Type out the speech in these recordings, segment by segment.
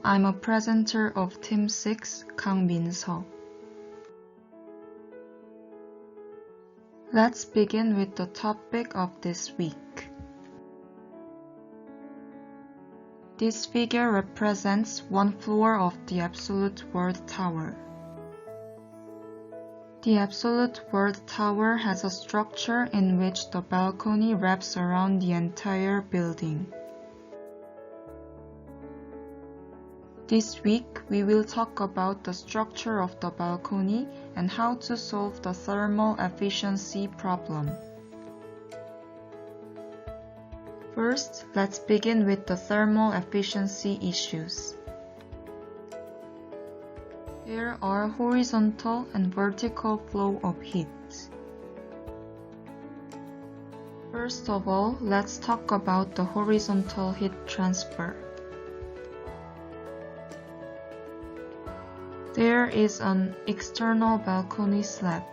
I'm a presenter of Team 6, 강민서. Let's begin with the topic of this week. This figure represents one floor of the Absolute World Tower. The Absolute World Tower has a structure in which the balcony wraps around the entire building. This week, we will talk about the structure of the balcony and how to solve the thermal efficiency problem. First, let's begin with the thermal efficiency issues. There are horizontal and vertical flow of heat. First of all, let's talk about the horizontal heat transfer. There is an external balcony slab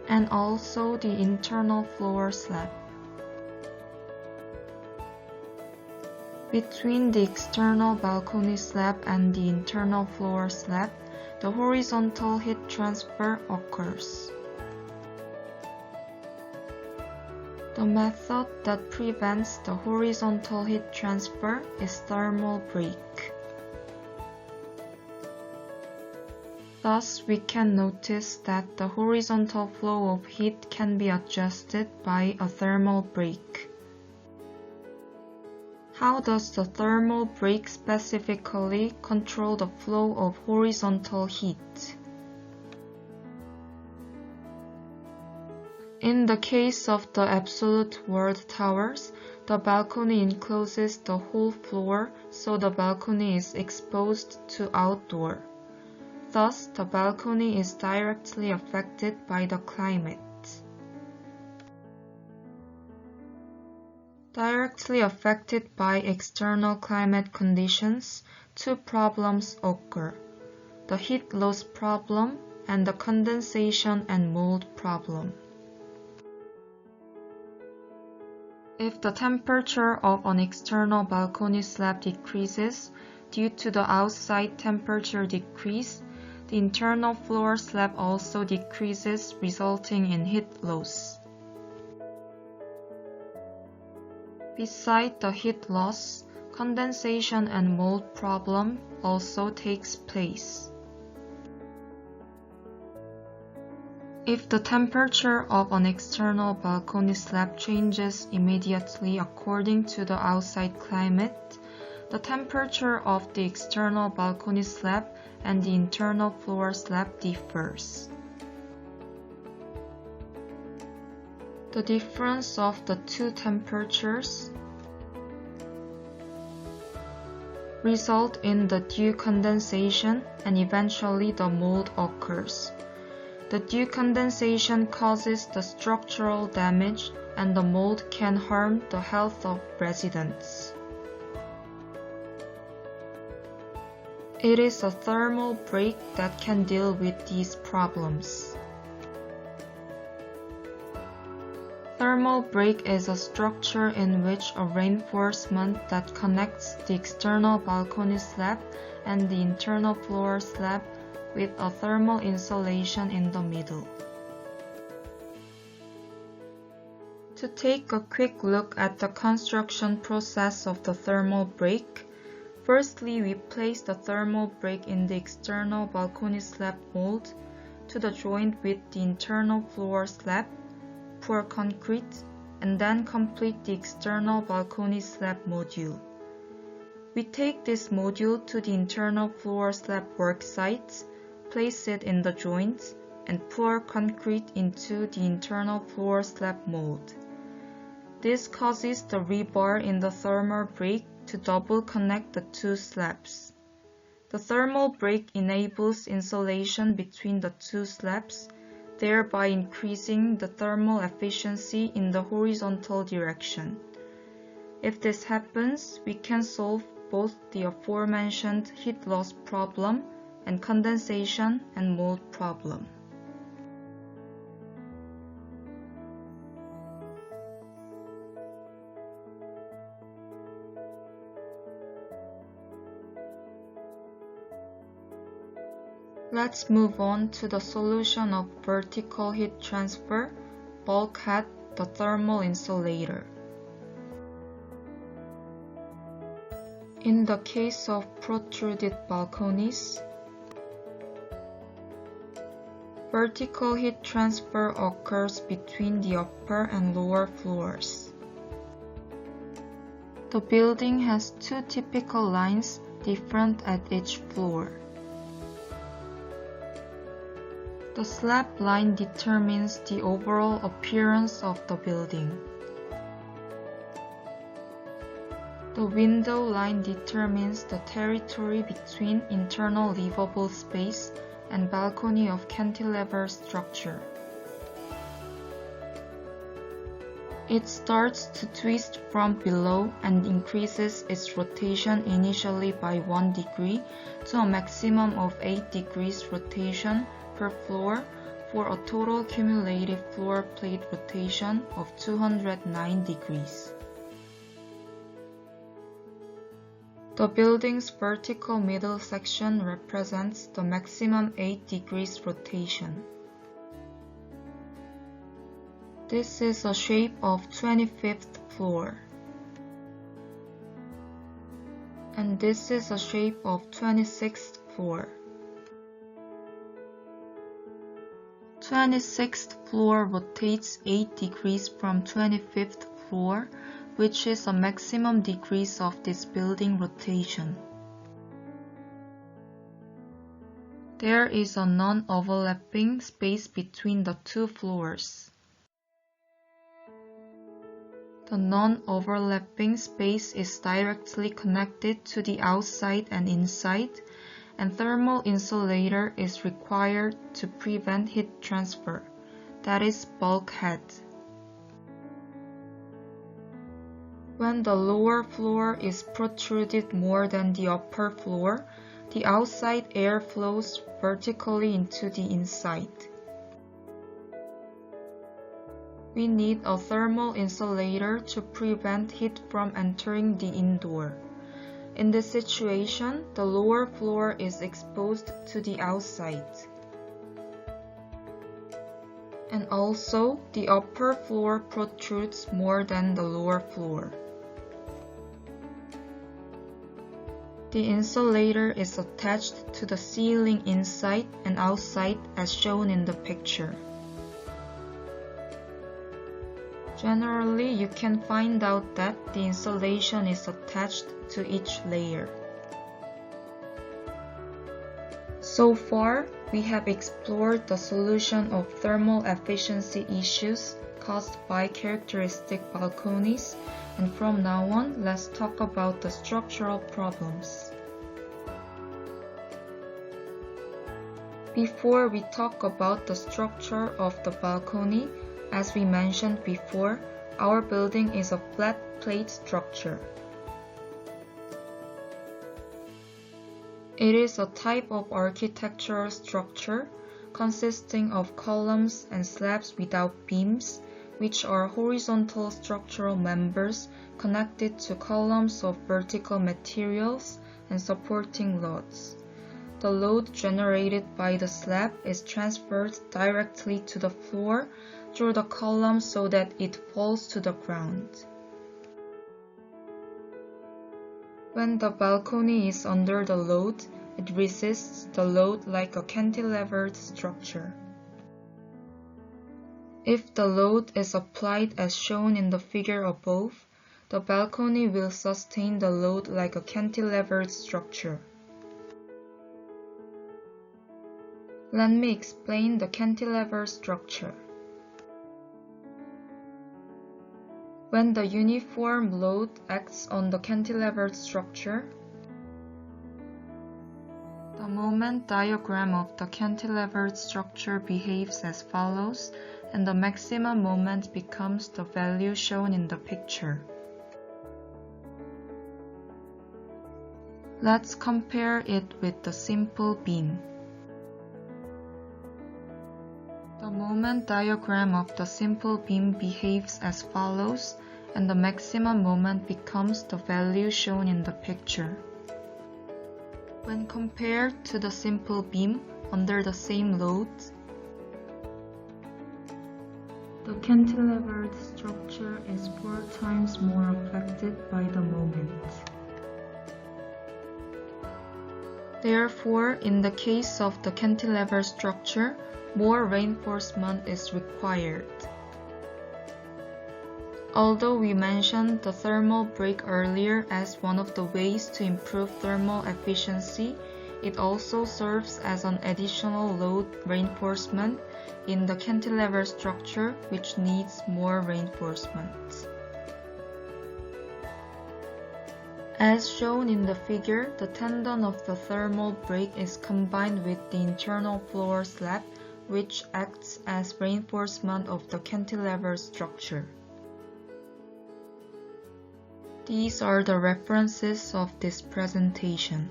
and also the internal floor slab. Between the external balcony slab and the internal floor slab, the horizontal heat transfer occurs. The method that prevents the horizontal heat transfer is thermal break. Thus, we can notice that the horizontal flow of heat can be adjusted by a thermal break. How does the thermal break specifically control the flow of horizontal heat? In the case of the Absolute World Towers, the balcony encloses the whole floor, so the balcony is exposed to outdoor. Thus, the balcony is directly affected by the climate. Directly affected by external climate conditions, two problems occur: the heat loss problem and the condensation and mold problem. If the temperature of an external balcony slab decreases due to the outside temperature decrease, the internal floor slab also decreases, resulting in heat loss. Besides the heat loss, condensation and mold problem also takes place. If the temperature of an external balcony slab changes immediately according to the outside climate, the temperature of the external balcony slab and the internal floor slab differs. The difference of the two temperatures result in the dew condensation and eventually the mold occurs. The dew condensation causes the structural damage and the mold can harm the health of residents. It is a thermal break that can deal with these problems. Thermal break is a structure in which a reinforcement that connects the external balcony slab and the internal floor slab with a thermal insulation in the middle. To take a quick look at the construction process of the thermal break, firstly, we place the thermal break in the external balcony slab mold to the joint with the internal floor slab, pour concrete, and then complete the external balcony slab module. We take this module to the internal floor slab work site, place it in the joint, and pour concrete into the internal floor slab mold. This causes the rebar in the thermal break to double connect the two slabs. The thermal break enables insulation between the two slabs, thereby increasing the thermal efficiency in the horizontal direction. If this happens, we can solve both the aforementioned heat loss problem and condensation and mold problem. Let's move on to the solution of vertical heat transfer, bulkhead, the thermal insulator. In the case of protruded balconies, vertical heat transfer occurs between the upper and lower floors. The building has two typical lines, different at each floor. The slab line determines the overall appearance of the building. The window line determines the territory between internal livable space and balcony of cantilever structure. It starts to twist from below and increases its rotation initially by 1 degree to a maximum of 8 degrees rotation per floor for a total cumulative floor plate rotation of 209 degrees. The building's vertical middle section represents the maximum 8 degrees rotation. This is a shape of 25th floor. And this is a shape of 26th floor. 26th floor rotates 8 degrees from 25th floor, which is a maximum degrees of this building rotation. There is a non-overlapping space between the two floors. The non-overlapping space is directly connected to the outside and inside, and thermal insulator is required to prevent heat transfer, that is bulkhead. When the lower floor is protruded more than the upper floor, the outside air flows vertically into the inside. We need a thermal insulator to prevent heat from entering the indoor. In this situation, the lower floor is exposed to the outside. And also, the upper floor protrudes more than the lower floor. The insulator is attached to the ceiling inside and outside as shown in the picture. Generally, you can find out that the insulation is attached to each layer. So far, we have explored the solution of thermal efficiency issues caused by characteristic balconies, and from now on, let's talk about the structural problems. Before we talk about the structure of the balcony, as we mentioned before, our building is a flat plate structure. It is a type of architectural structure consisting of columns and slabs without beams, which are horizontal structural members connected to columns of vertical materials and supporting loads. The load generated by the slab is transferred directly to the floor through the column so that it falls to the ground. When the balcony is under the load, it resists the load like a cantilevered structure. If the load is applied as shown in the figure above, the balcony will sustain the load like a cantilevered structure. Let me explain the cantilever structure. When the uniform load acts on the cantilevered structure, the moment diagram of the cantilevered structure behaves as follows, and the maximum moment becomes the value shown in the picture. Let's compare it with the simple beam. The moment diagram of the simple beam behaves as follows, and the maximum moment becomes the value shown in the picture. When compared to the simple beam, under the same loads, the cantilevered structure is 4 times more affected by the moment. Therefore, in the case of the cantilever structure, more reinforcement is required. Although we mentioned the thermal brake earlier as one of the ways to improve thermal efficiency, it also serves as an additional load reinforcement in the cantilever structure, which needs more reinforcement. As shown in the figure, the tendon of the thermal brake is combined with the internal floor slab, which acts as reinforcement of the cantilever structure. These are the references of this presentation.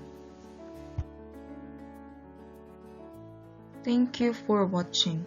Thank you for watching.